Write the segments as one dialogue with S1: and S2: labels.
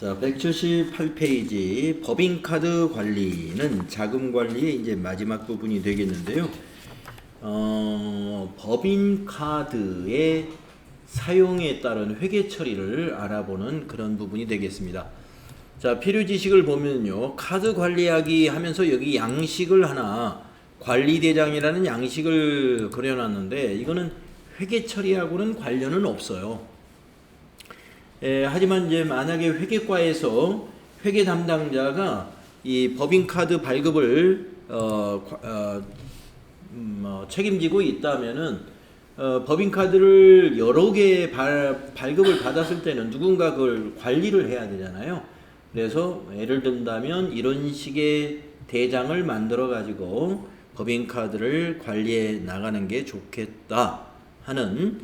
S1: 자, 178페이지 법인카드 관리는 자금 관리의 이제 마지막 부분이 되겠는데요. 법인카드의 사용에 따른 회계 처리를 알아보는 그런 부분이 되겠습니다. 자, 필요 지식을 보면요. 카드 관리하기 하면서 여기 양식을 하나 관리대장이라는 양식을 그려놨는데 이거는 회계 처리하고는 관련은 없어요. 하지만 이제 만약에 회계과에서 회계 담당자가 이 법인카드 발급을 책임지고 있다면은 법인카드를 여러 개 발급을 받았을 때는 누군가 그걸 관리를 해야 되잖아요. 그래서 예를 든다면 이런 식의 대장을 만들어 가지고 법인카드를 관리해 나가는 게 좋겠다 하는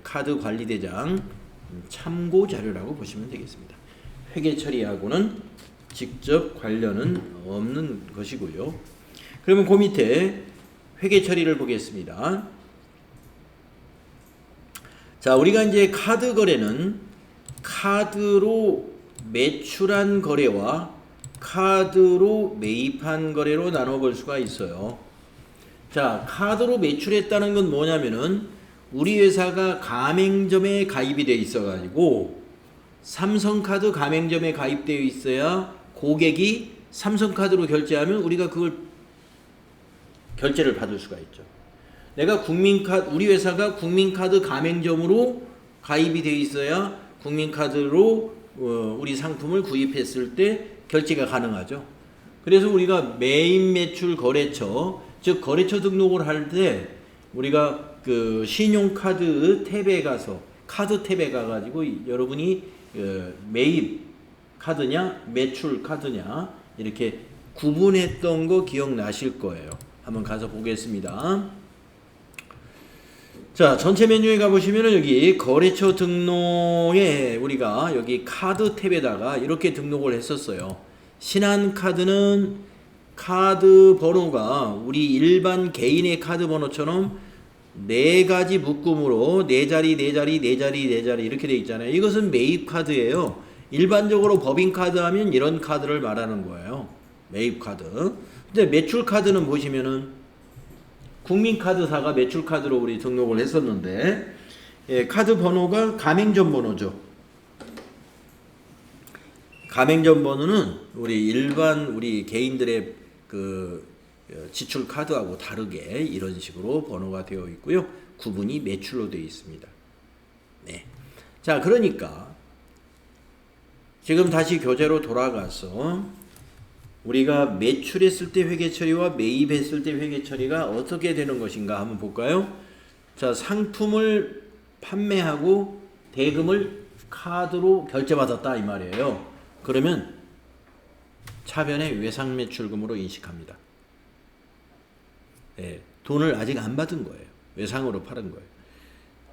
S1: 카드 관리 대장 참고 자료라고 보시면 되겠습니다. 회계 처리하고는 직접 관련은 없는 것이고요. 그러면 그 밑에 회계 처리를 보겠습니다. 자, 우리가 이제 카드 거래는 카드로 매출한 거래와 카드로 매입한 거래로 나눠 볼 수가 있어요. 자, 카드로 매출했다는 건 뭐냐면은 우리 회사가 가맹점에 가입이 되어 있어가지고 삼성카드 가맹점에 가입되어 있어야 고객이 삼성카드로 결제하면 우리가 그걸 결제를 받을 수가 있죠. 내가 우리 회사가 국민카드 가맹점으로 가입이 되어 있어야 국민카드로 우리 상품을 구입했을 때 결제가 가능하죠. 그래서 우리가 매입 매출 거래처, 즉 거래처 등록을 할 때 우리가 그 신용카드 탭에 가서 카드 탭에 가가지고 여러분이 매입 카드냐 매출 카드냐 이렇게 구분했던 거 기억나실 거예요. 한번 가서 보겠습니다. 자, 전체 메뉴에 가보시면은 여기 거래처 등록에 우리가 여기 카드 탭에다가 이렇게 등록을 했었어요. 신한카드는 카드 번호가 우리 일반 개인의 카드 번호처럼 네 가지 묶음으로 네 자리 이렇게 돼 있잖아요. 이것은 매입 카드예요. 일반적으로 법인 카드 하면 이런 카드를 말하는 거예요. 매입 카드. 근데 매출 카드는 보시면은 국민카드사가 매출 카드로 우리 등록을 했었는데 카드 번호가 가맹점 번호죠. 가맹점 번호는 우리 개인들의 그 지출 카드하고 다르게 이런 식으로 번호가 되어 있고요. 구분이 매출로 되어 있습니다. 네. 자, 그러니까 지금 다시 교재로 돌아가서 우리가 매출했을 때 회계 처리와 매입했을 때 회계 처리가 어떻게 되는 것인가 한번 볼까요? 자, 상품을 판매하고 대금을 카드로 결제받았다 이 말이에요. 그러면 차변의 외상매출금으로 인식합니다. 네, 돈을 아직 안 받은 거예요. 외상으로 팔은 거예요.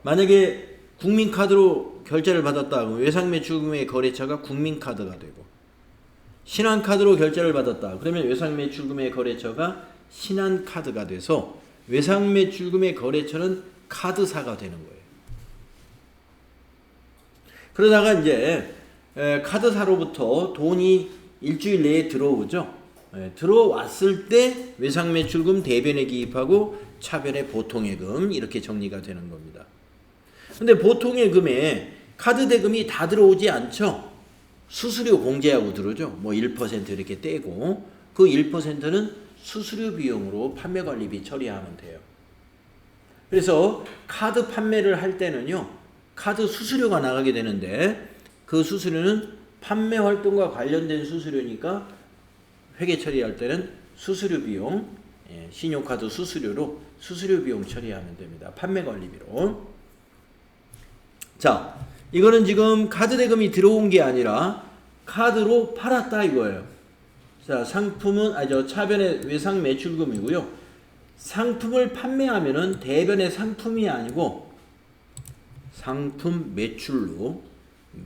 S1: 만약에 국민카드로 결제를 받았다 하면 외상매출금의 거래처가 국민카드가 되고 신한카드로 결제를 받았다. 그러면 외상매출금의 거래처가 신한카드가 돼서 외상매출금의 거래처는 카드사가 되는 거예요. 그러다가 이제 카드사로부터 돈이 일주일 내에 들어오죠. 들어왔을 때 외상매출금 대변에 기입하고 차변에 보통예금 이렇게 정리가 되는 겁니다. 근데 보통예금에 카드 대금이 다 들어오지 않죠. 수수료 공제하고 들어오죠. 뭐 1% 이렇게 떼고 그 1%는 수수료 비용으로 판매관리비 처리하면 돼요. 그래서 카드 판매를 할 때는요. 카드 수수료가 나가게 되는데 그 수수료는 판매 활동과 관련된 수수료니까 회계 처리할 때는 수수료 비용, 신용카드 수수료로 수수료 비용 처리하면 됩니다. 판매관리비로. 자, 이거는 지금 카드 대금이 들어온 게 아니라 카드로 팔았다 이거예요. 자, 상품은 차변의 외상 매출금이고요. 상품을 판매하면은 대변의 상품이 아니고 상품 매출로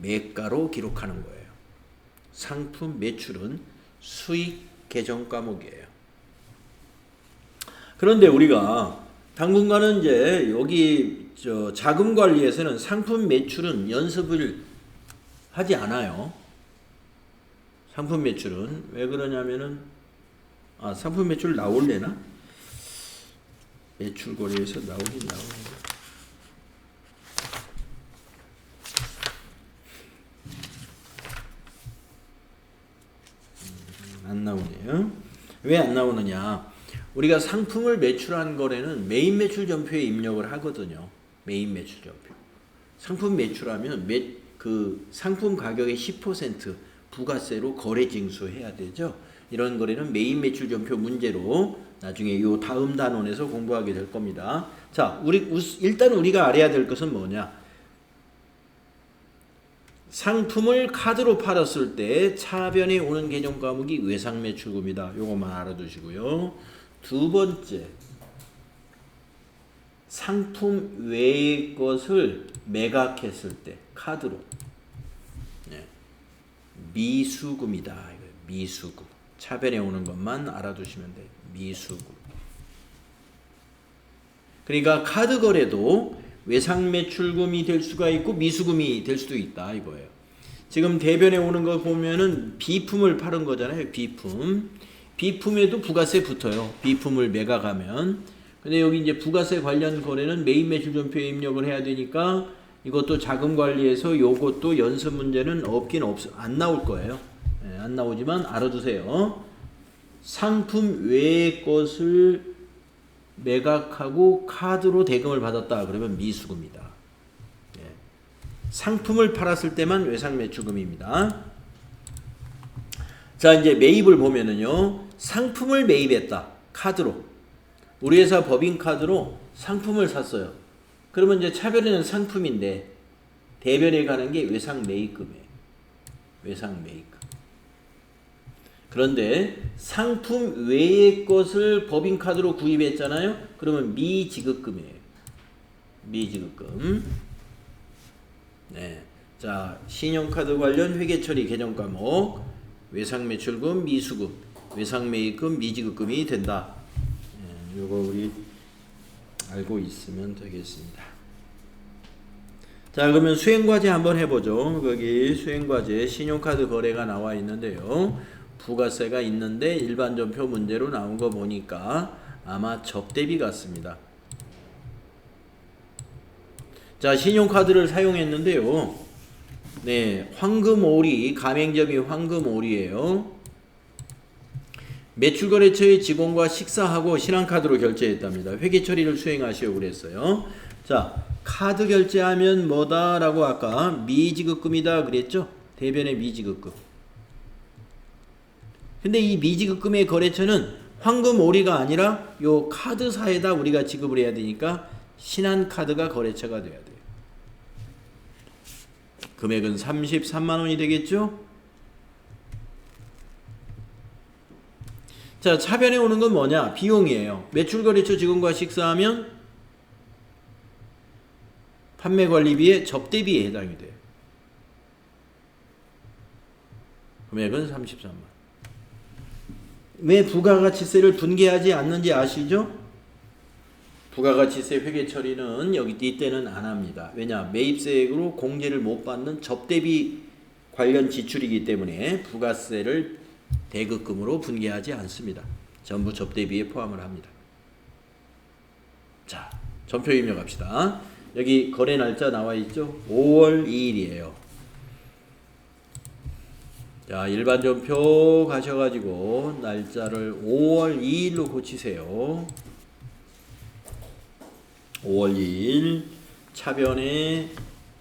S1: 매가로 기록하는 거예요. 상품 매출은 수익 계정 과목이에요. 그런데 우리가 당분간은 이제 여기 자금 관리에서는 상품 매출은 연습을 하지 않아요. 상품 매출은 왜 그러냐면은 상품 매출 나올래나? 매출 거래에서 나오긴 나오는데 안 나오네요. 왜 안 나오느냐? 우리가 상품을 매출한 거래는 메인 매출 전표에 입력을 하거든요. 메인 매출 전표. 상품 매출하면 그 상품 가격의 10% 부가세로 거래 징수해야 되죠. 이런 거래는 메인 매출 전표 문제로 나중에 요 다음 단원에서 공부하게 될 겁니다. 자, 일단 우리가 알아야 될 것은 뭐냐? 상품을 카드로 팔았을 때 차변에 오는 개정 과목이 외상 매출금이다. 요것만 알아두시고요. 두 번째, 상품 외의 것을 매각했을 때 카드로 미수금이다. 미수금. 차변에 오는 것만 알아두시면 돼요. 미수금. 그러니까 카드 거래도 외상 매출금이 될 수가 있고 미수금이 될 수도 있다 이거예요. 지금 대변에 오는 거 보면은 비품을 파는 거잖아요. 비품에도 부가세 붙어요. 비품을 매각하면. 근데 여기 이제 부가세 관련 거래는 메인 매출 전표에 입력을 해야 되니까 이것도 자금 관리에서 요것도 연습 문제는 안 나올 거예요. 네, 안 나오지만 알아두세요. 상품 외의 것을 매각하고 카드로 대금을 받았다 그러면 미수금이다. 예. 상품을 팔았을 때만 외상 매출금입니다. 자, 이제 매입을 보면은요. 상품을 매입했다. 카드로. 우리 회사 법인카드로 상품을 샀어요. 그러면 이제 차변에는 상품인데 대변에 가는 게 외상 매입금이에요. 외상 매입금. 그런데 상품 외의 것을 법인카드로 구입했잖아요. 그러면 미지급금이에요. 미지급금. 네. 자, 신용카드 관련 회계처리 개정 과목 외상매출금, 미수금, 외상매입금, 미지급금이 된다. 네, 요거 우리 알고 있으면 되겠습니다. 자, 그러면 수행과제 한번 해보죠. 거기 수행과제 신용카드 거래가 나와 있는데요. 부가세가 있는데 일반 전표 문제로 나온 거 보니까 아마 접대비 같습니다. 자, 신용카드를 사용했는데요. 네, 황금오리, 가맹점이 황금오리예요. 매출거래처의 직원과 식사하고 신한카드로 결제했답니다. 회계처리를 수행하시오 그랬어요. 자, 카드 결제하면 뭐다 라고 아까 미지급금이다 그랬죠. 대변의 미지급금. 근데 이 미지급금의 거래처는 황금오리가 아니라 요 카드사에다 우리가 지급을 해야 되니까 신한카드가 거래처가 돼야 돼요. 금액은 33만 원이 되겠죠? 자, 차변에 오는 건 뭐냐? 비용이에요. 매출거래처 직원과 식사하면 판매관리비의 접대비에 해당이 돼요. 금액은 33만. 왜 부가가치세를 분개하지 않는지 아시죠? 부가가치세 회계 처리는 이때는 안 합니다. 왜냐? 매입세액으로 공제를 못 받는 접대비 관련 지출이기 때문에 부가세를 대급금으로 분개하지 않습니다. 전부 접대비에 포함을 합니다. 자, 전표 입력합시다. 여기 거래 날짜 나와 있죠? 5월 2일이에요. 자, 일반 전표 가셔가지고 날짜를 5월 2일로 고치세요. 5월 2일 차변에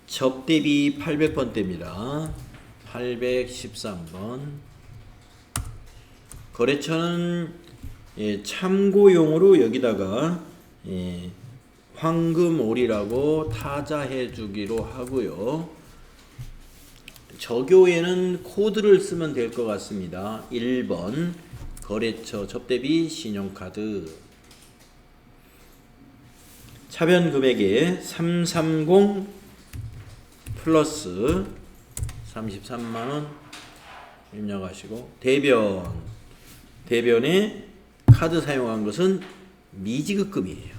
S1: 접대비 800번대입니다. 813번. 거래처는 참고용으로 여기다가 황금오리라고 타자해 주기로 하고요. 저교에는 코드를 쓰면 될 것 같습니다. 1번 거래처 접대비 신용카드 차변 금액에 330 플러스 33만원 입력하시고 대변에 카드 사용한 것은 미지급금이에요.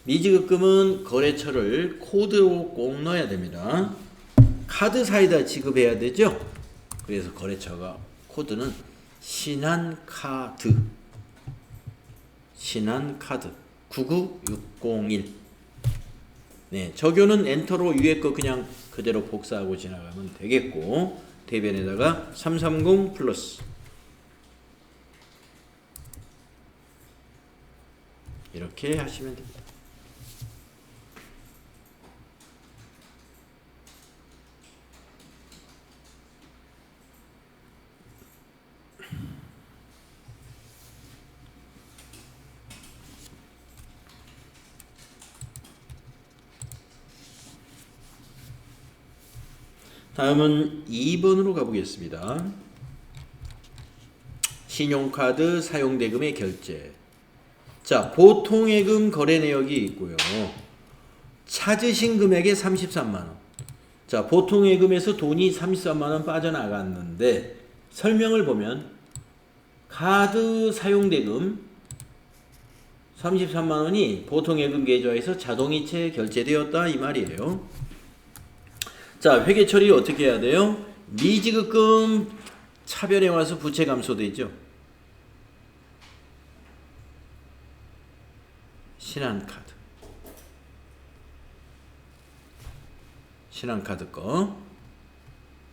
S1: 미지급금은 거래처를 코드로 꼭 넣어야 됩니다. 카드사에다 지급해야 되죠. 그래서 거래처가 코드는 신한카드 99601. 네, 적요는 엔터로 위에 거 그냥 그대로 복사하고 지나가면 되겠고, 대변에다가 330 플러스 이렇게 하시면 됩니다. 다음은 2번으로 가보겠습니다. 신용카드 사용대금의 결제. 자, 보통예금 거래 내역이 있고요. 찾으신 금액의 33만원. 자, 보통예금에서 돈이 33만원 빠져나갔는데 설명을 보면 카드 사용대금 33만원이 보통예금 계좌에서 자동이체 결제되었다 이 말이에요. 자, 회계 처리 어떻게 해야 돼요? 미지급금 차변에 와서 부채 감소되죠. 신한카드 거.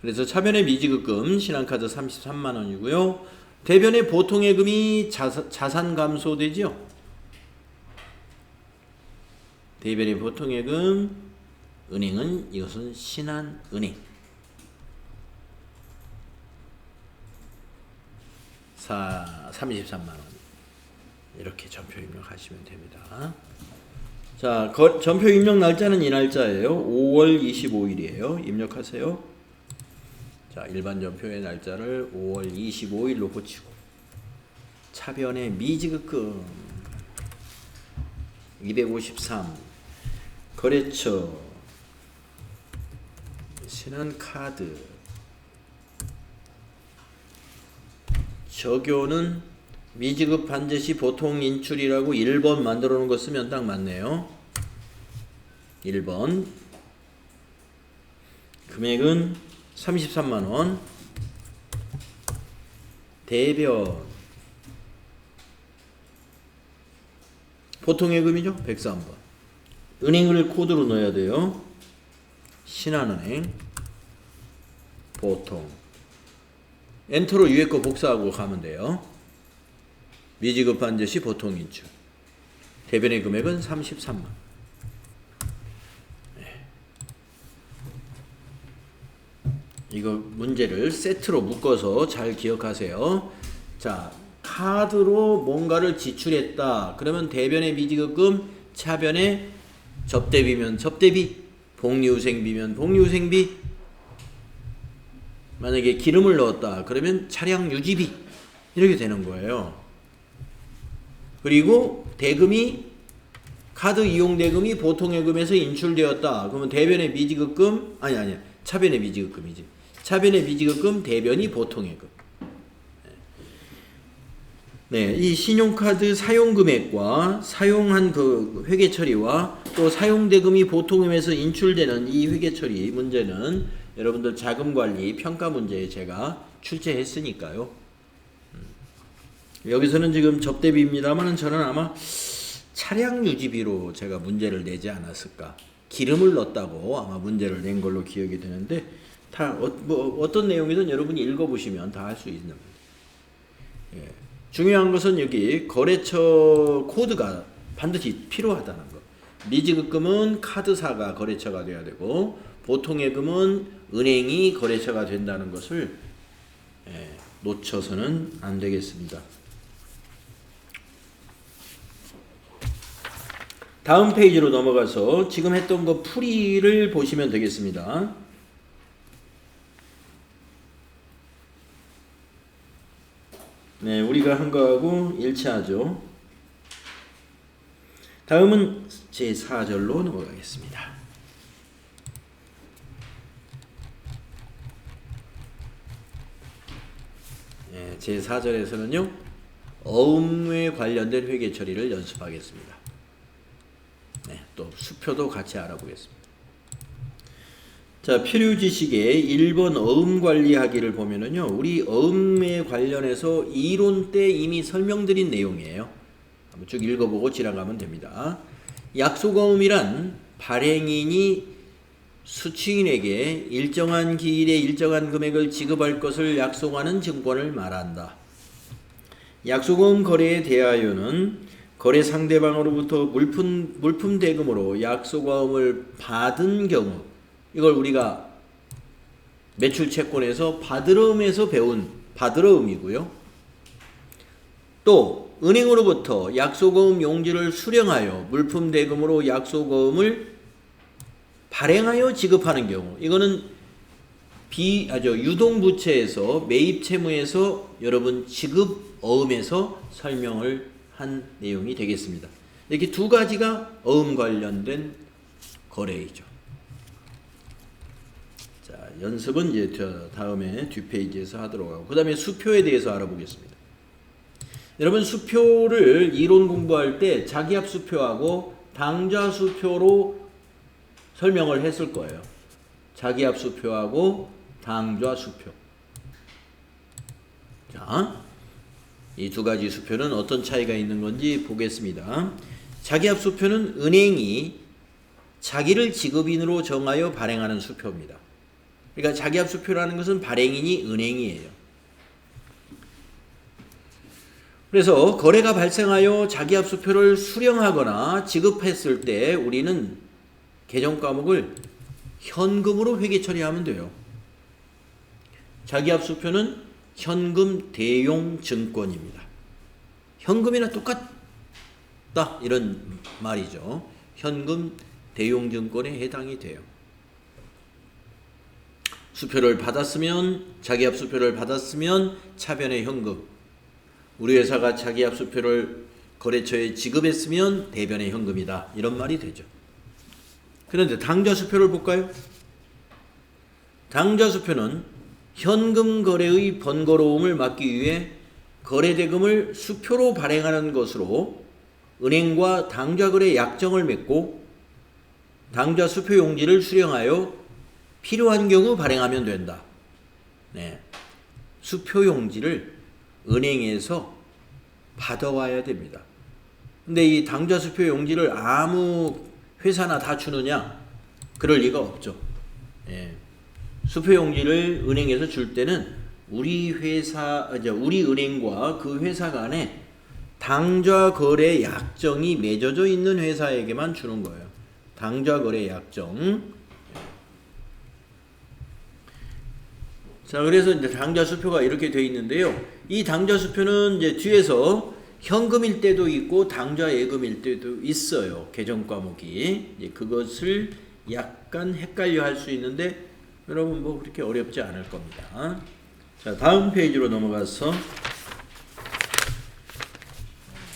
S1: 그래서 차변의 미지급금 신한카드 33만원이고요. 대변의 보통예금이 자산 감소되죠. 대변의 보통예금 은행은 이것은 신한은행 33만원 이렇게 전표 입력하시면 됩니다. 자, 전표 입력 날짜는 이 날짜예요. 5월 25일이에요. 입력하세요. 자, 일반 전표의 날짜를 5월 25일로 고치고 차변의 미지급금 253 거래처 신한카드 적요는 미지급 반제시 보통 인출이라고 1번 만들어 놓은 거 쓰면 딱 맞네요. 1번 금액은 33만원 대변 보통예금이죠. 103번 은행을 코드로 넣어야 돼요. 신한은행 보통 엔터로 위에 거 복사하고 가면 돼요. 미지급 반제시 보통 인출 대변의 금액은 33만. 네. 이거 문제를 세트로 묶어서 잘 기억하세요. 자, 카드로 뭔가를 지출했다. 그러면 대변의 미지급금, 차변의 접대비면 접대비, 복리후생비면 복리후생비, 만약에 기름을 넣었다 그러면 차량 유지비 이렇게 되는 거예요. 그리고 대금이 카드 이용 대금이 보통예금에서 인출되었다 그러면 대변의 미지급금 차변의 미지급금이지. 차변의 미지급금 대변이 보통예금. 네, 이 신용카드 사용금액과 사용한 그 회계처리와 또 사용대금이 보통금에서 인출되는 이 회계처리 문제는 여러분들 자금관리 평가 문제에 제가 출제했으니까요. 여기서는 지금 접대비입니다만 저는 아마 차량 유지비로 제가 문제를 내지 않았을까. 기름을 넣었다고 아마 문제를 낸 걸로 기억이 되는데 다 어떤 내용이든 여러분이 읽어보시면 다 할 수 있는 겁니다. 예. 중요한 것은 여기 거래처 코드가 반드시 필요하다는 거. 미지급금은 카드사가 거래처가 돼야 되고 보통예금은 은행이 거래처가 된다는 것을 놓쳐서는 안 되겠습니다. 다음 페이지로 넘어가서 지금 했던 거 풀이를 보시면 되겠습니다. 네, 우리가 한 거하고 일치하죠. 다음은 제4절로 넘어가겠습니다. 네, 제4절에서는요. 어음에 관련된 회계 처리를 연습하겠습니다. 네, 또 수표도 같이 알아보겠습니다. 자, 필요 지식의 1번 어음 관리하기를 보면은요, 우리 어음에 관련해서 이론 때 이미 설명드린 내용이에요. 한번 쭉 읽어보고 지나가면 됩니다. 약속어음이란 발행인이 수취인에게 일정한 기일에 일정한 금액을 지급할 것을 약속하는 증권을 말한다. 약속어음 거래에 대하여는 거래 상대방으로부터 물품 대금으로 약속어음을 받은 경우, 이걸 우리가 매출 채권에서 받으러음에서 배운 받으러음이고요. 또 은행으로부터 약속어음 용지를 수령하여 물품 대금으로 약속어음을 발행하여 지급하는 경우, 이거는 유동부채에서 매입채무에서 여러분 지급어음에서 설명을 한 내용이 되겠습니다. 이렇게 두 가지가 어음 관련된 거래이죠. 자, 연습은 이제 다음에 뒷페이지에서 하도록 하고, 그 다음에 수표에 대해서 알아보겠습니다. 여러분, 수표를 이론 공부할 때 자기합 수표하고 당좌 수표로 설명을 했을 거예요. 자기합 수표하고 당좌 수표. 자, 이 두 가지 수표는 어떤 차이가 있는 건지 보겠습니다. 자기합 수표는 은행이 자기를 지급인으로 정하여 발행하는 수표입니다. 그러니까 자기합 수표라는 것은 발행인이 은행이에요. 그래서 거래가 발생하여 자기합 수표를 수령하거나 지급했을 때 우리는 개정 과목을 현금으로 회계 처리하면 돼요. 자기합 수표는 현금 대용 증권입니다. 현금이나 똑같다 이런 말이죠. 현금 대용 증권에 해당이 돼요. 수표를 받았으면, 자기합 수표를 받았으면 차변의 현금, 우리 회사가 자기합 수표를 거래처에 지급했으면 대변의 현금이다 이런 말이 되죠. 그런데 당좌 수표를 볼까요? 당좌 수표는 현금 거래의 번거로움을 막기 위해 거래대금을 수표로 발행하는 것으로 은행과 당좌 거래 약정을 맺고 당좌 수표 용지를 수령하여 필요한 경우 발행하면 된다. 네. 수표 용지를 은행에서 받아와야 됩니다. 근데 이 당좌 수표 용지를 아무 회사나 다 주느냐? 그럴 리가 없죠. 예. 수표 용지를 은행에서 줄 때는 우리 은행과 그 회사 간에 당좌 거래 약정이 맺어져 있는 회사에게만 주는 거예요. 당좌 거래 약정. 자, 그래서 이제 당좌 수표가 이렇게 되어 있는데요. 이 당좌 수표는 이제 뒤에서 현금일 때도 있고 당좌 예금일 때도 있어요. 개정 과목이. 그것을 약간 헷갈려 할 수 있는데 여러분 뭐 그렇게 어렵지 않을 겁니다. 자, 다음 페이지로 넘어가서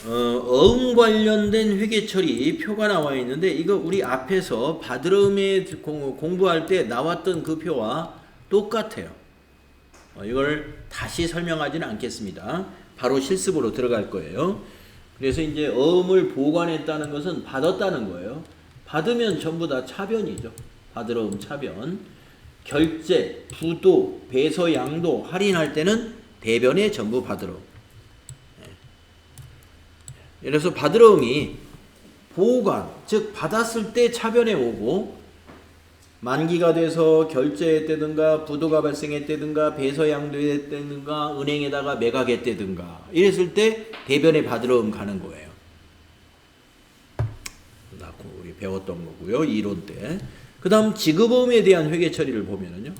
S1: 어음 관련된 회계처리 표가 나와 있는데 이거 우리 앞에서 받으러음에 공부할 때 나왔던 그 표와 똑같아요. 이걸 다시 설명하지는 않겠습니다. 바로 실습으로 들어갈 거예요. 그래서 이제 어음을 보관했다는 것은 받았다는 거예요. 받으면 전부 다 차변이죠. 받으러음 차변. 결제, 부도, 배서, 양도, 할인할 때는 대변에 전부 받으러음. 그래서 받으러음이 보관, 즉 받았을 때 차변에 오고 만기가 돼서 결제했다든가 부도가 발생했다든가 배서 양도했다든가 은행에다가 매각했다든가 이랬을 때 대변에 받으러음 가는 거예요. 우리 배웠던 거고요. 이론 때. 그 다음 지급어음에 대한 회계 처리를 보면은요.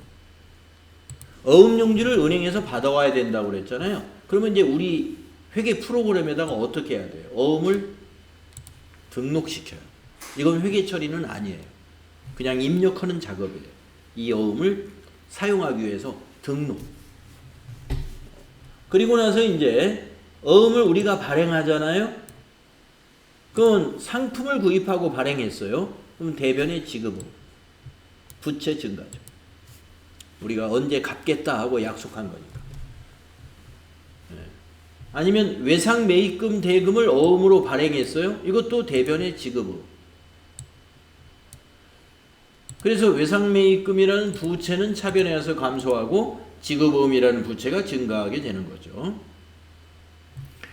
S1: 어음 용지를 은행에서 받아와야 된다고 그랬잖아요. 그러면 이제 우리 회계 프로그램에다가 어떻게 해야 돼요? 어음을 등록시켜요. 이건 회계 처리는 아니에요. 그냥 입력하는 작업이에요. 이 어음을 사용하기 위해서 등록. 그리고 나서 이제 어음을 우리가 발행하잖아요. 그건 상품을 구입하고 발행했어요. 그럼 대변의 지급은 부채 증가죠. 우리가 언제 갚겠다 하고 약속한 거니까. 아니면 외상 매입금 대금을 어음으로 발행했어요. 이것도 대변의 지급으로. 그래서 외상매입금이라는 부채는 차변에 와서 감소하고 지급어음이라는 부채가 증가하게 되는 거죠.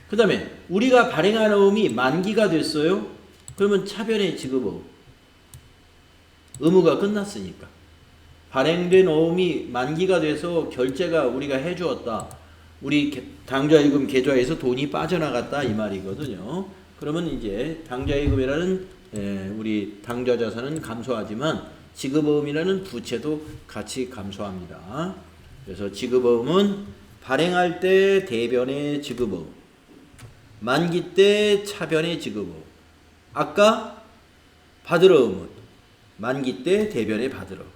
S1: 그 다음에 우리가 발행한 어음이 만기가 됐어요. 그러면 차변의 지급어음. 의무가 끝났으니까. 발행된 어음이 만기가 돼서 결제가 우리가 해주었다. 우리 당좌이금 계좌에서 돈이 빠져나갔다 이 말이거든요. 그러면 이제 당좌이금이라는 우리 당좌자산은 감소하지만 지급어음이라는 부채도 같이 감소합니다. 그래서 지급어음은 발행할 때 대변의 지급어음, 만기 때 차변의 지급어음. 아까 받을 어음은 만기 때 대변의 받을 어음.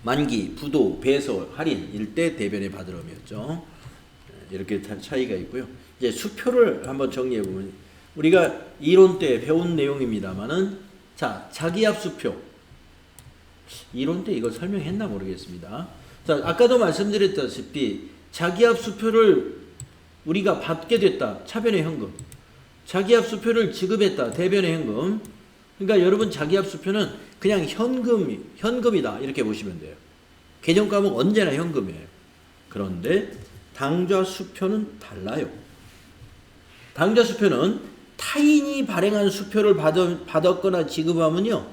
S1: 만기, 부도, 배서, 할인 일때 대변의 받을 어음이었죠. 이렇게 차이가 있고요. 이제 수표를 한번 정리해 보면 우리가 이론 때 배운 내용입니다만은 자, 자기압 수표. 이론 때 이걸 설명했나 모르겠습니다. 자, 아까도 말씀드렸다시피 자기압 수표를 우리가 받게 됐다. 차변의 현금. 자기압 수표를 지급했다. 대변의 현금. 그러니까 여러분 자기압 수표는 그냥 현금이다. 이렇게 보시면 돼요. 계정 과목 언제나 현금이에요. 그런데 당좌 수표는 달라요. 당좌 수표는 타인이 발행한 수표를 받았거나 지급하면요.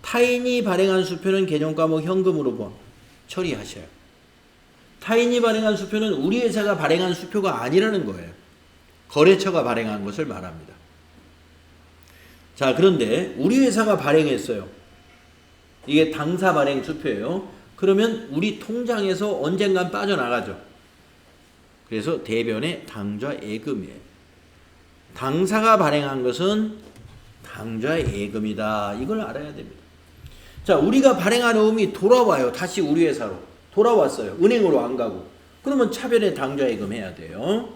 S1: 타인이 발행한 수표는 계정 과목 현금으로 처리하셔요. 타인이 발행한 수표는 우리 회사가 발행한 수표가 아니라는 거예요. 거래처가 발행한 것을 말합니다. 자, 그런데 우리 회사가 발행했어요. 이게 당사 발행 수표예요. 그러면 우리 통장에서 언젠간 빠져나가죠. 그래서 대변의 당좌 예금이에요. 당사가 발행한 것은 당좌 예금이다. 이걸 알아야 됩니다. 자, 우리가 발행한 어음이 돌아와요. 다시 우리 회사로. 돌아왔어요. 은행으로 안 가고. 그러면 차변의 당좌 예금 해야 돼요.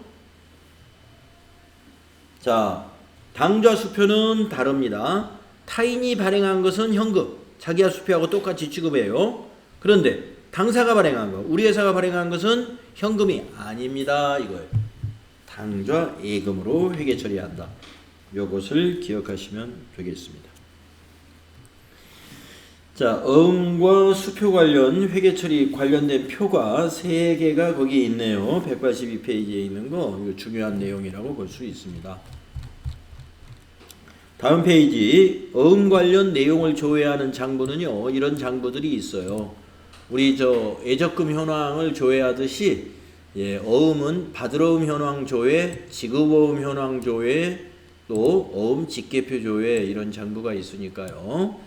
S1: 자, 당좌 수표는 다릅니다. 타인이 발행한 것은 현금. 자기야 수표하고 똑같이 취급해요. 그런데 당사가 발행한 거, 우리 회사가 발행한 것은 현금이 아닙니다. 이거예요. 당좌 예금으로 회계 처리한다. 요것을 기억하시면 되겠습니다. 자, 어음과 수표 관련 회계 처리 관련된 표가 3개가 거기 있네요. 182페이지에 있는 거 이거 중요한 내용이라고 볼 수 있습니다. 다음 페이지 어음 관련 내용을 조회하는 장부는요. 이런 장부들이 있어요. 우리 예적금 현황을 조회하듯이 어음은 받을어음 현황 조회, 지급어음 현황 조회, 또 어음 직계표 조회 이런 장부가 있으니까요.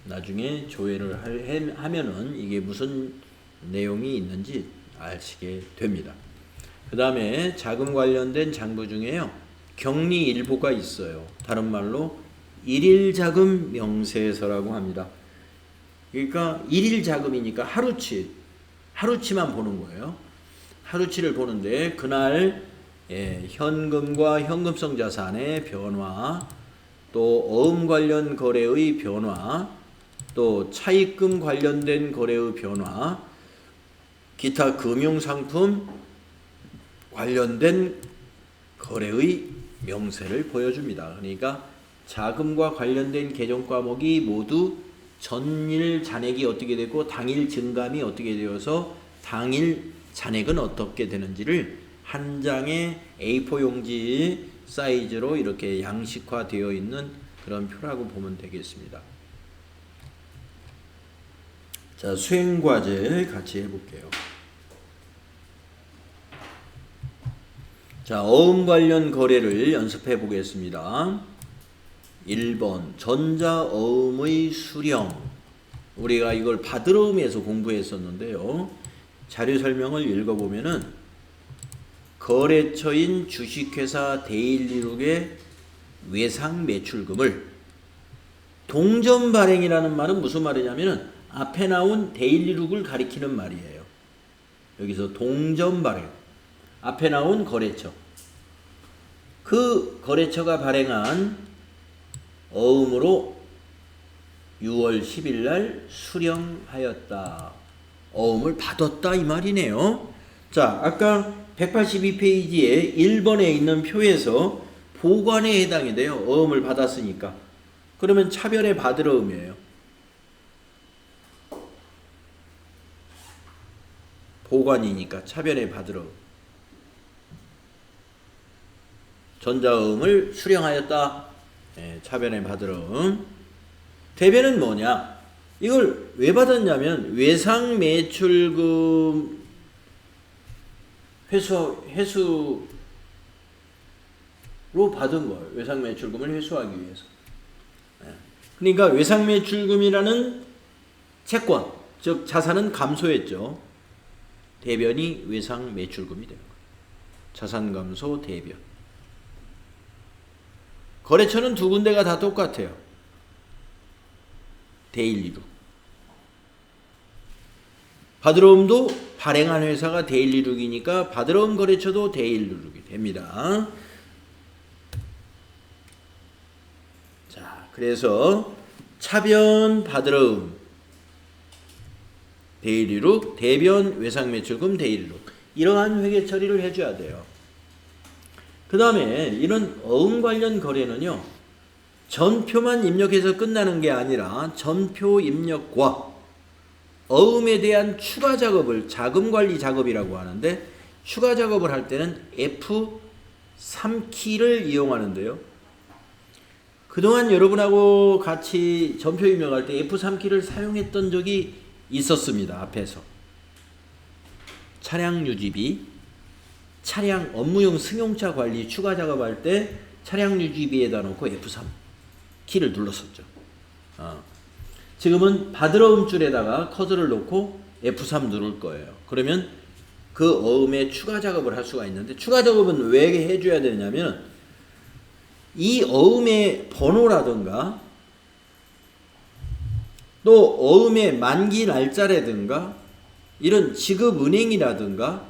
S1: 나중에 조회를 하면은 이게 무슨 내용이 있는지 아시게 됩니다. 그 다음에 자금 관련된 장부 중에요. 격리일보가 있어요. 다른 말로 일일자금 명세서라고 합니다. 그러니까 일일자금이니까 하루치만 보는 거예요. 하루치를 보는데 그날 현금과 현금성 자산의 변화, 또 어음 관련 거래의 변화, 또 차입금 관련된 거래의 변화, 기타 금융상품 관련된 거래의 명세를 보여줍니다. 그러니까 자금과 관련된 계정 과목이 모두 전일 잔액이 어떻게 되고 당일 증감이 어떻게 되어서 당일 잔액은 어떻게 되는지를 한 장의 A4 용지 사이즈로 이렇게 양식화되어 있는 그런 표라고 보면 되겠습니다. 자, 수행과제 같이 해볼게요. 자, 어음 관련 거래를 연습해 보겠습니다. 1번 전자어음의 수령. 우리가 이걸 받을어음에서 공부했었는데요. 자료 설명을 읽어보면은 거래처인 주식회사 데일리룩의 외상 매출금을 동전 발행이라는 말은 무슨 말이냐면은 앞에 나온 데일리룩을 가리키는 말이에요. 여기서 동전 발행. 앞에 나온 거래처. 그 거래처가 발행한 어음으로 6월 10일 날 수령하였다. 어음을 받았다 이 말이네요. 자, 아까 182페이지에 1번에 있는 표에서 보관에 해당이 돼요. 어음을 받았으니까. 그러면 차별의 받을 어음이에요. 보관이니까 차별의 받을 어음. 전자음을 수령하였다. 예, 차변의 받을 어음. 대변은 뭐냐? 이걸 왜 받았냐면 외상 매출금 회수로 받은 거예요. 외상 매출금을 회수하기 위해서. 예. 그러니까 외상 매출금이라는 채권, 즉 자산은 감소했죠. 대변이 외상 매출금이 되는 거예요. 자산 감소 대변. 거래처는 두 군데가 다 똑같아요. 대일리룩. 받으러옴도 발행한 회사가 대일리룩이니까 받으러옴 거래처도 대일리룩이 됩니다. 자, 그래서 차변 받으러옴 대일리룩, 대변 외상매출금 대일리룩, 이러한 회계 처리를 해줘야 돼요. 그 다음에 이런 어음 관련 거래는요, 전표만 입력해서 끝나는 게 아니라 전표 입력과 어음에 대한 추가 작업을 자금관리 작업이라고 하는데, 추가 작업을 할 때는 F3키를 이용하는데요. 그동안 여러분하고 같이 전표 입력할 때 F3키를 사용했던 적이 있었습니다. 앞에서 차량 유지비, 차량 업무용 승용차 관리 추가 작업할 때 차량 유지비에다 놓고 F3 키를 눌렀었죠. 지금은 받으러옴 줄에다가 커서를 놓고 F3 누를 거예요. 그러면 그 어음에 추가 작업을 할 수가 있는데, 추가 작업은 왜 해줘야 되냐면 이 어음의 번호라든가 또 어음의 만기 날짜라든가 이런 지급 은행이라든가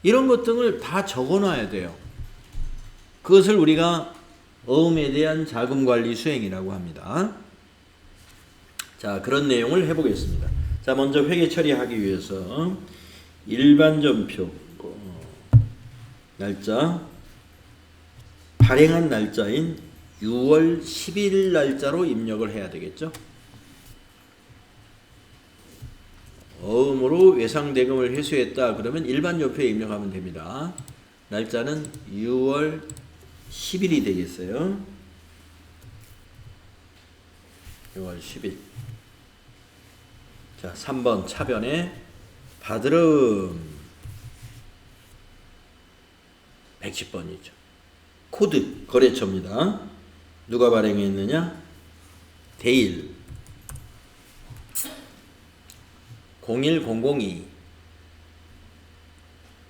S1: 이런 것 등을 다 적어놔야 돼요. 그것을 우리가 어음에 대한 자금관리 수행이라고 합니다. 자, 그런 내용을 해보겠습니다. 자, 먼저 회계 처리하기 위해서 일반 전표 날짜, 발행한 날짜인 6월 10일 날짜로 입력을 해야 되겠죠. 어음으로 외상대금을 회수했다 그러면 일반 전표에 입력하면 됩니다. 날짜는 6월 10일이 되겠어요. 6월 10일. 자, 3번 차변에 받으름 110번이죠. 코드 거래처입니다. 누가 발행했느냐? 대일 01002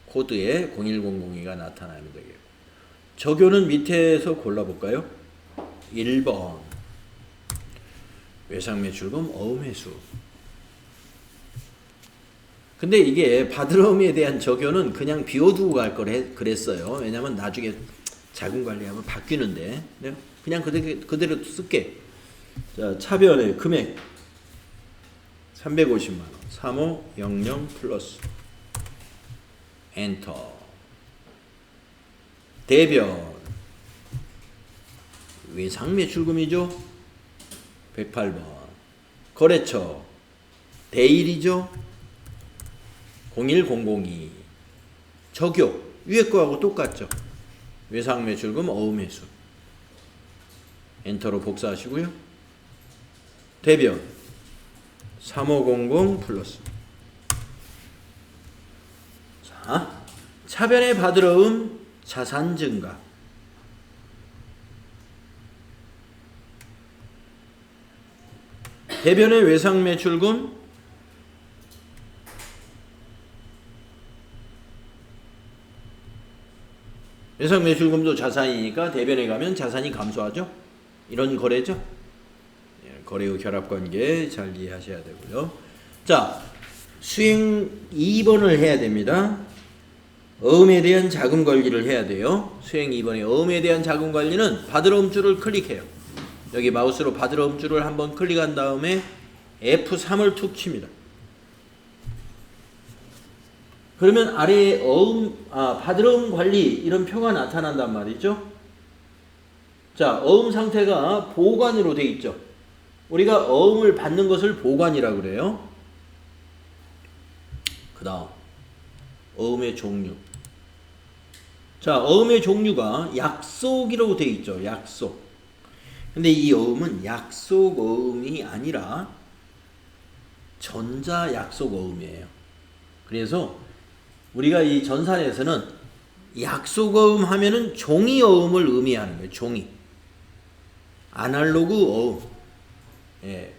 S1: 코드에 01002가 나타나면 되겠고, 적요는 밑에서 골라볼까요? 1번 외상매출금 어음회수. 근데 이게 받으러움에 대한 적요는 그냥 비워두고 갈 걸 그랬어요. 왜냐면 나중에 자금관리하면 바뀌는데 그냥 그대로 쓸게. 자, 차변의 금액 350만원 3500 플러스 엔터. 대변 외상매출금이죠. 108번. 거래처 대일이죠. 01002. 적요 위에 거하고 똑같죠. 외상매출금 어음회수. 엔터로 복사하시고요. 대변 3500 플러스. 자, 차변에 받으러움 자산 증가. 대변의 외상매출금 외상매출금도 자산이니까 대변에 가면 자산이 감소하죠. 이런 거래죠. 거래의 결합관계 잘 이해하셔야 되고요. 자, 수행 2번을 해야 됩니다. 어음에 대한 자금관리를 해야 돼요. 수행 2번에 어음에 대한 자금관리는 받으러움 줄을 클릭해요. 여기 마우스로 받으러움 줄을 한번 클릭한 다음에 F3을 툭 칩니다. 그러면 아래에 바드름 관리 이런 표가 나타난단 말이죠. 자, 어음 상태가 보관으로 돼 있죠. 우리가 어음을 받는 것을 보관이라고 그래요. 그 다음 어음의 종류. 자, 어음의 종류가 약속이라고 돼 있죠. 약속. 근데 이 어음은 약속 어음이 아니라 전자 약속 어음이에요. 그래서 우리가 이 전산에서는 약속 어음 하면은 종이 어음을 의미하는 거예요. 종이. 아날로그 어음. 예.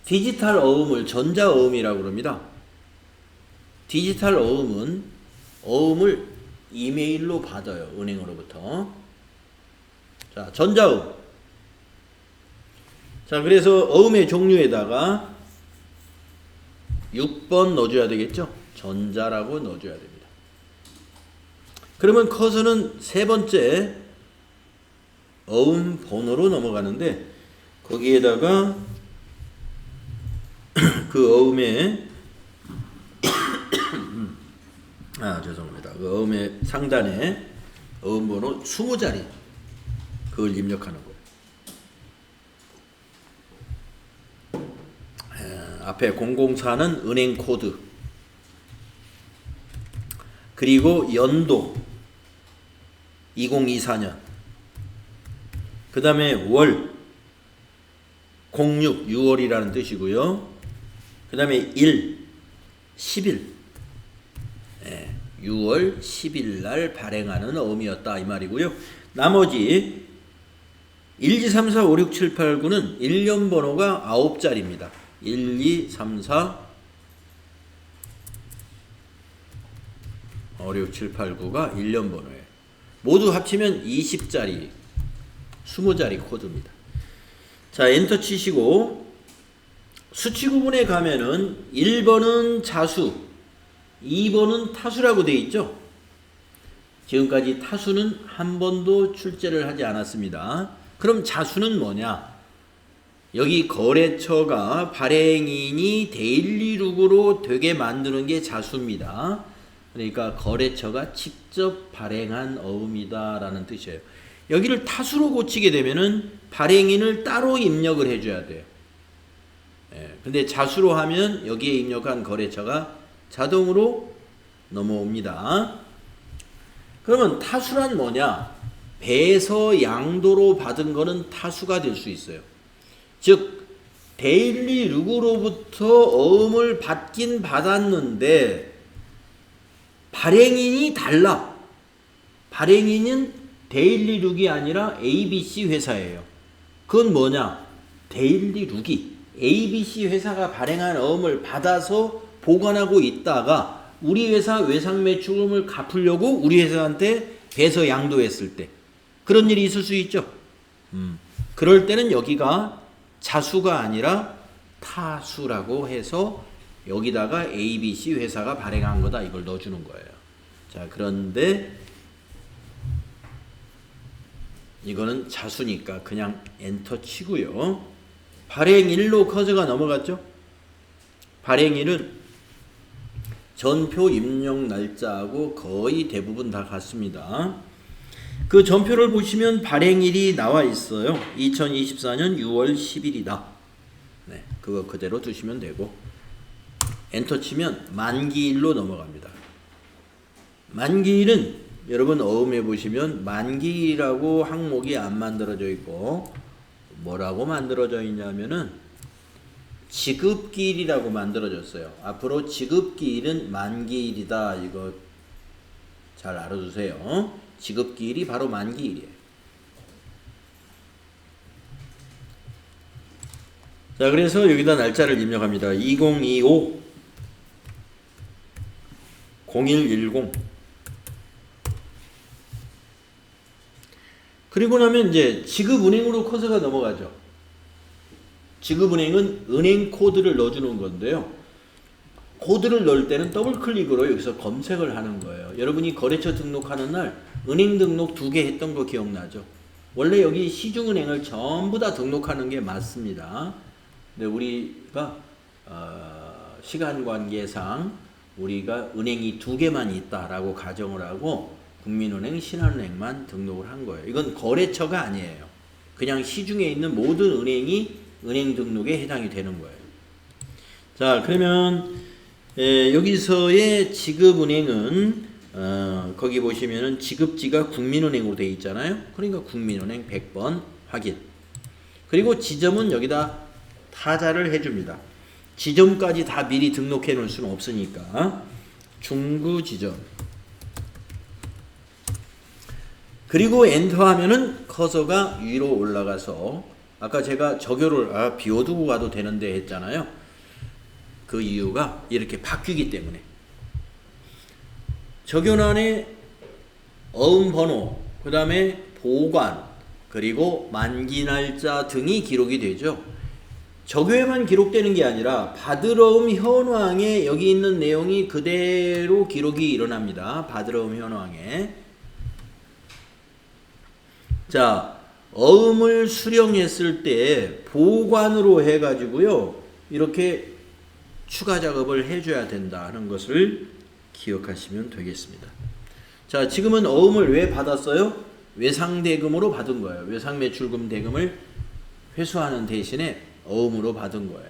S1: 디지털 어음을 전자 어음이라고 그럽니다. 디지털 어음은 어음을 이메일로 받아요. 은행으로부터. 자, 전자음. 자, 그래서 어음의 종류에다가 6번 넣어줘야 되겠죠? 전자라고 넣어줘야 됩니다. 그러면 커서는 세 번째 어음 번호로 넘어가는데 거기에다가 그 어음의 죄송합니다. 그 어음의 상단에 어음 번호 20자리 그걸 입력하는 거예요. 앞에 004는 은행 코드, 그리고 연도 2024년, 그 다음에 월 06 6월이라는 뜻이고요. 그 다음에 10일 6월 10일 날 발행하는 어음이었다 이 말이고요. 나머지 1, 2, 3, 4, 5, 6, 7, 8, 9는 일련 번호가 9자리입니다. 1, 2, 3, 4, 5, 6, 7, 8, 9가 일련 번호예요. 모두 합치면 20자리, 20자리 코드입니다. 자, 엔터 치시고 수치 구분에 가면은 1번은 자수, 2번은 타수라고 되어 있죠. 지금까지 타수는 한 번도 출제를 하지 않았습니다. 그럼 자수는 뭐냐? 여기 거래처가 발행인이 데일리룩으로 되게 만드는 게 자수입니다. 그러니까 거래처가 직접 발행한 어음이다 라는 뜻이에요. 여기를 타수로 고치게 되면은 발행인을 따로 입력을 해줘야 돼요. 근데 자수로 하면 여기에 입력한 거래처가 자동으로 넘어옵니다. 그러면 타수란 뭐냐? 배서 양도로 받은 거는 타수가 될 수 있어요. 즉 데일리룩으로부터 어음을 받긴 받았는데 발행인이 달라. 발행인은 데일리룩이 아니라 ABC 회사예요. 그건 뭐냐? 데일리룩이 ABC 회사가 발행한 어음을 받아서 보관하고 있다가 우리 회사 외상매출금을 갚으려고 우리 회사한테 배서 양도했을 때 그런 일이 있을 수 있죠. 그럴 때는 여기가 자수가 아니라 타수라고 해서 여기다가 ABC 회사가 발행한 거다 이걸 넣어주는 거예요. 자, 그런데 이거는 자수니까 그냥 엔터 치고요. 발행일로 커서가 넘어갔죠. 발행일은 전표 입력 날짜하고 거의 대부분 다 같습니다. 그 전표를 보시면 발행일이 나와 있어요. 2024년 6월 10일이다. 네, 그거 그대로 두시면 되고 엔터 치면 만기일로 넘어갑니다. 만기일은 여러분 어음에 보시면 만기일이라고 항목이 안 만들어져 있고 뭐라고 만들어져 있냐면은 지급기일이라고 만들어졌어요. 앞으로 지급기일은 만기일이다. 이거 잘 알아두세요. 지급기일이 바로 만기일이에요. 자, 그래서 여기다 날짜를 입력합니다. 2025 0110 그리고 나면 이제 지급은행으로 커서가 넘어가죠. 지급은행은 은행 코드를 넣어주는 건데요. 코드를 넣을 때는 더블 클릭으로 여기서 검색을 하는 거예요. 여러분이 거래처 등록하는 날 은행 등록 2개 했던 거 기억나죠? 원래 여기 시중은행을 전부 다 등록하는 게 맞습니다. 근데 우리가 시간 관계상 우리가 은행이 2개만 있다라고 가정을 하고 국민은행, 신한은행만 등록을 한 거예요. 이건 거래처가 아니에요. 그냥 시중에 있는 모든 은행이 은행 등록에 해당이 되는 거예요. 자, 그러면 여기서의 지급은행은 거기 보시면은 지급지가 국민은행으로 되어 있잖아요. 그러니까 국민은행 100번 확인. 그리고 지점은 여기다 타자를 해줍니다. 지점까지 다 미리 등록해 놓을 수는 없으니까 중구지점. 그리고 엔터 하면은 커서가 위로 올라가서 아까 제가 적요를 비워두고 가도 되는데 했잖아요. 그 이유가 이렇게 바뀌기 때문에 적요란에 어음 번호, 그 다음에 보관, 그리고 만기 날짜 등이 기록이 되죠. 적요에만 기록되는 게 아니라 받으러옴 현황에 여기 있는 내용이 그대로 기록이 일어납니다. 받으러옴 현황에. 자, 어음을 수령했을 때 보관으로 해가지고요, 이렇게 추가 작업을 해줘야 된다 하는 것을 기억하시면 되겠습니다. 자, 지금은 어음을 왜 받았어요? 외상대금으로 받은 거예요. 외상매출금 대금을 회수하는 대신에 어음으로 받은 거예요.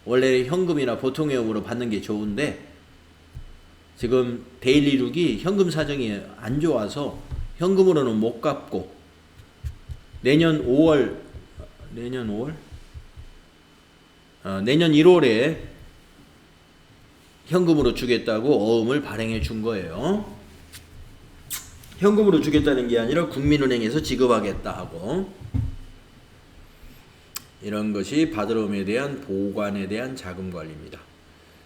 S1: 원래 현금이나 보통회음으로 받는 게 좋은데 지금 데일리룩이 현금 사정이 안 좋아서 현금으로는 못 갚고 내년 1월에 현금으로 주겠다고 어음을 발행해 준 거예요. 현금으로 주겠다는 게 아니라 국민은행에서 지급하겠다 하고, 이런 것이 받으러옴에 대한 보관에 대한 자금 관리입니다.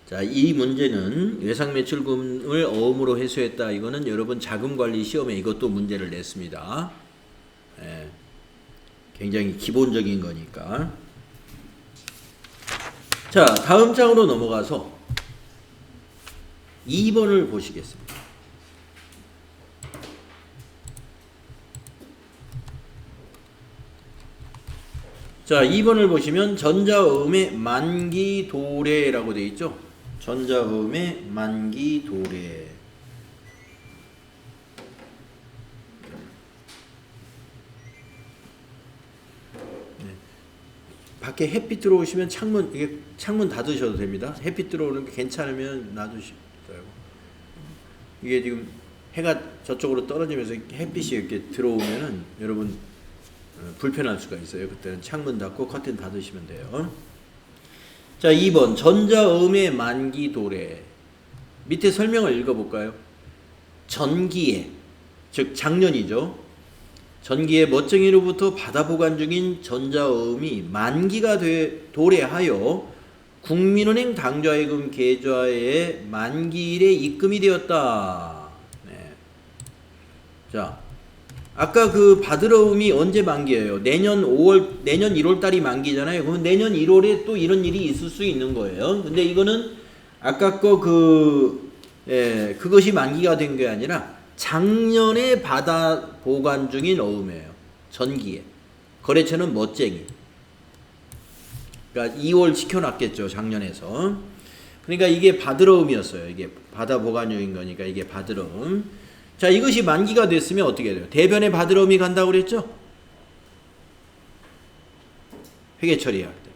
S1: 자, 이 문제는 외상매출금을 어음으로 회수했다. 이거는 여러분 자금관리 시험에 이것도 문제를 냈습니다. 굉장히 기본적인 거니까. 자, 다음 장으로 넘어가서 2번을 보시겠습니다. 자, 2번을 보시면 전자어음의 만기도래라고 되어 있죠. 전자어음의 만기도래. 밖에 햇빛 들어오시면 창문 닫으셔도 됩니다. 햇빛 들어오는 게 괜찮으면 놔두시더라고. 이게 지금 해가 저쪽으로 떨어지면서 햇빛이 이렇게 들어오면은 여러분 불편할 수가 있어요. 그때는 창문 닫고 커튼 닫으시면 돼요. 자, 2번 전자음의 만기도래. 밑에 설명을 읽어볼까요? 전기에, 즉 작년이죠. 전기에 멋쟁이로부터 받아 보관 중인 전자어음이 만기가 도래하여 국민은행 당좌예금 계좌에 만기일에 입금이 되었다. 네. 자, 아까 그 받으러음이 언제 만기예요? 내년 1월 달이 만기잖아요. 그러면 내년 1월에 또 이런 일이 있을 수 있는 거예요. 근데 이거는 아까 거 그것이 만기가 된 게 아니라 작년에 받아 보관 중인 어음이에요. 전기에. 거래처는 멋쟁이. 그러니까 2월 시켜놨겠죠. 작년에서. 그러니까 이게 받으러음이었어요. 이게 받아 보관 중인 거니까 이게 받으러음. 자, 이것이 만기가 됐으면 어떻게 돼요? 대변에 받으러음이 간다고 그랬죠? 회계 처리할 때.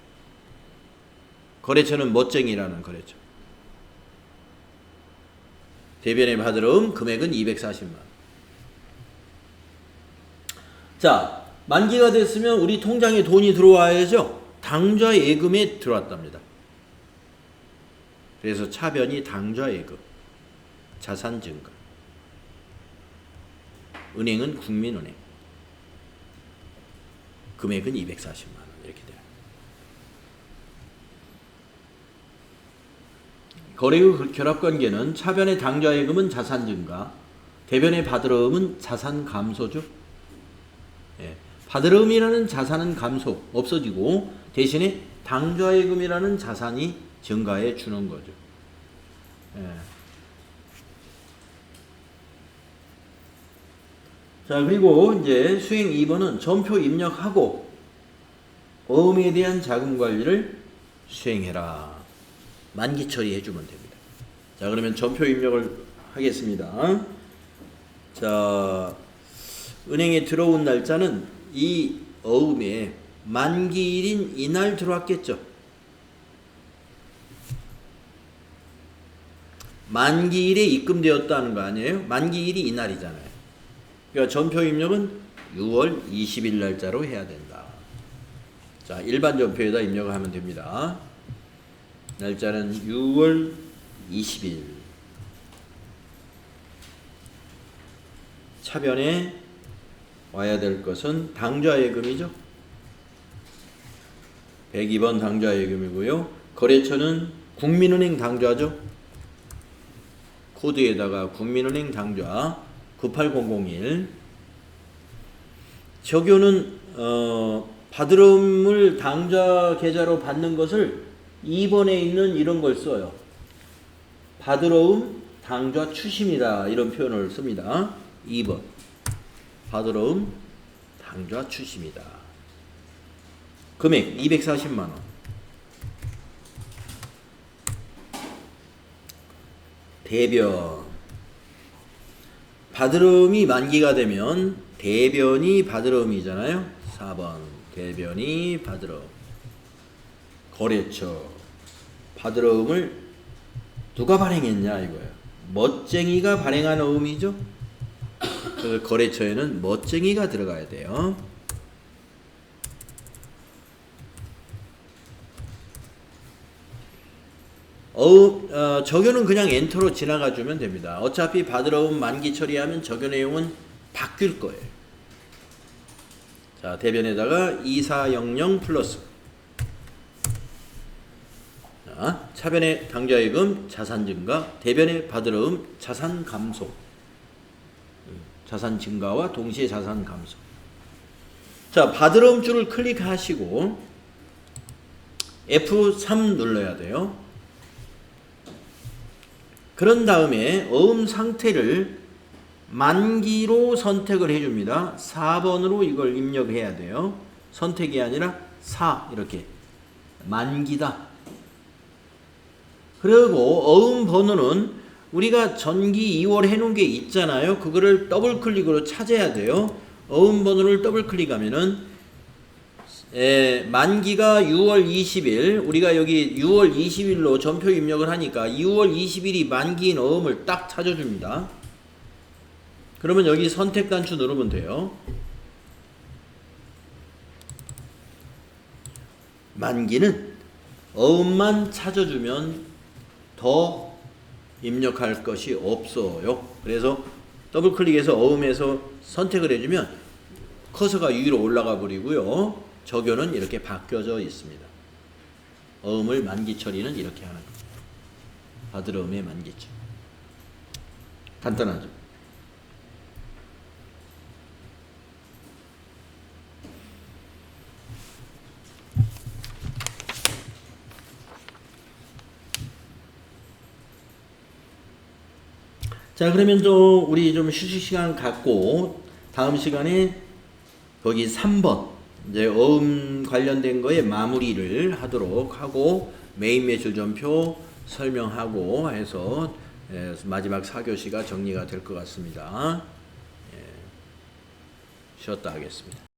S1: 거래처는 멋쟁이라는 거래처. 대변에 받으러음 금액은 240만. 자, 만기가 됐으면 우리 통장에 돈이 들어와야죠. 당좌 예금에 들어왔답니다. 그래서 차변이 당좌 예금, 자산 증가. 은행은 국민은행. 금액은 240만 원 이렇게 돼요. 거래의 결합관계는 차변의 당좌예금은 자산 증가, 대변의 받으러음은 자산 감소죠. 예. 받으러음이라는 자산은 감소, 없어지고 대신에 당좌예금이라는 자산이 증가해 주는 거죠. 예. 자, 그리고 이제 수행 2번은 전표 입력하고 어음에 대한 자금 관리를 수행해라. 만기 처리해 주면 됩니다. 자, 그러면 전표 입력을 하겠습니다. 자, 은행에 들어온 날짜는 이 어음에 만기일인 이날 들어왔겠죠. 만기일에 입금되었다는 거 아니에요? 만기일이 이날이잖아요. 그러니까 전표 입력은 6월 20일 날짜로 해야 된다. 자, 일반 전표에다 입력을 하면 됩니다. 날짜는 6월 20일. 차변에 와야 될 것은 당좌예금이죠. 102번 당좌예금이고요. 거래처는 국민은행 당좌죠. 코드에다가 국민은행 당좌 98001. 적요는 받으름을 당좌 계좌로 받는 것을 2번에 있는 이런 걸 써요. 받으러움 당좌 추심이다, 이런 표현을 씁니다. 2번 받으러움 당좌 추심이다. 금액 240만원. 대변. 받으름이 만기가 되면 대변이 받으름이잖아요. 4번 대변이 받으름. 거래처. 받으름을 누가 발행했냐 이거예요. 멋쟁이가 발행한 어음이죠. 그래서 거래처에는 멋쟁이가 들어가야 돼요. 적요는 그냥 엔터로 지나가 주면 됩니다. 어차피 받으러움 만기 처리하면 적요 내용은 바뀔 거예요. 자, 대변에다가 2400 플러스. 자, 차변에 당좌예금 자산 증가, 대변에 받으러움 자산 감소. 자산 증가와 동시에 자산 감소. 자, 받으러움 줄을 클릭하시고 F3 눌러야 돼요. 그런 다음에 어음 상태를 만기로 선택을 해줍니다. 4번으로 이걸 입력해야 돼요. 선택이 아니라 4 이렇게 만기다. 그리고 어음 번호는 우리가 전기 2월 해놓은 게 있잖아요. 그거를 더블 클릭으로 찾아야 돼요. 어음 번호를 더블 클릭하면은 만기가 6월 20일, 우리가 여기 6월 20일로 전표 입력을 하니까 6월 20일이 만기인 어음을 딱 찾아줍니다. 그러면 여기 선택 단추 누르면 돼요. 만기는 어음만 찾아주면 더 입력할 것이 없어요. 그래서 더블 클릭해서 어음에서 선택을 해주면 커서가 위로 올라가 버리고요. 적요는 이렇게 바뀌어져 있습니다. 어음을 만기 처리는 이렇게 하는 겁니다. 받으러음의 만기 처리. 간단하죠. 자, 그러면 또 우리 좀 휴식 시간 갖고 다음 시간에 거기 3번 이제 어음 관련된 거에 마무리를 하도록 하고 메인 매출 전표 설명하고 해서 마지막 4교시가 정리가 될 것 같습니다. 쉬었다 하겠습니다.